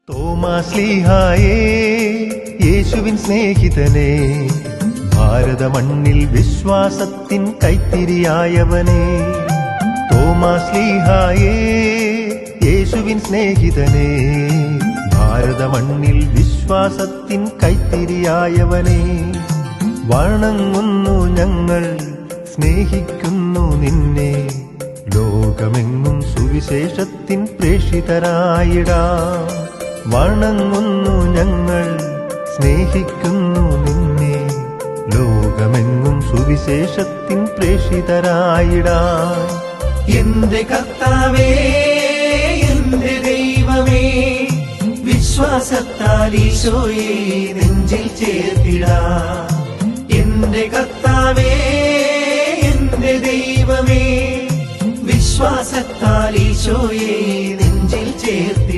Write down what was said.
തോമാശ്ലീഹായേ യേശുവിൻ സ്നേഹിതനെ, ഭാരത മണ്ണിൽ വിശ്വാസത്തിൻ കൈത്തിരിയായവനെ. തോമാശ്ലീഹായേ യേശുവിൻ സ്നേഹിതനെ, ഭാരത മണ്ണിൽ വിശ്വാസത്തിൻ കൈത്തിരിയായവനെ. വണങ്ങുന്നു ഞങ്ങൾ, സ്നേഹിക്കുന്നു നിന്നെ, ലോകമെങ്ങും സുവിശേഷത്തിൻ പ്രേഷിതരായിടാം. വണങ്ങുന്നു ഞങ്ങൾ, സ്നേഹിക്കുന്നു നിന്നെ, ലോകമെങ്ങും സുവിശേഷത്തിൻ പ്രേഷിതരായിടാൻ. എന്റെ കർത്താവേ, എന്റെ ദൈവമേ, വിശ്വാസത്താൽ ഈശോയെ നെഞ്ചിൽ ചേർത്തിടാം. എന്റെ കർത്താവേ, എന്റെ ദൈവമേ, വിശ്വാസത്താൽ ഈശോയെ നെഞ്ചിൽ ചേർത്തിടാം.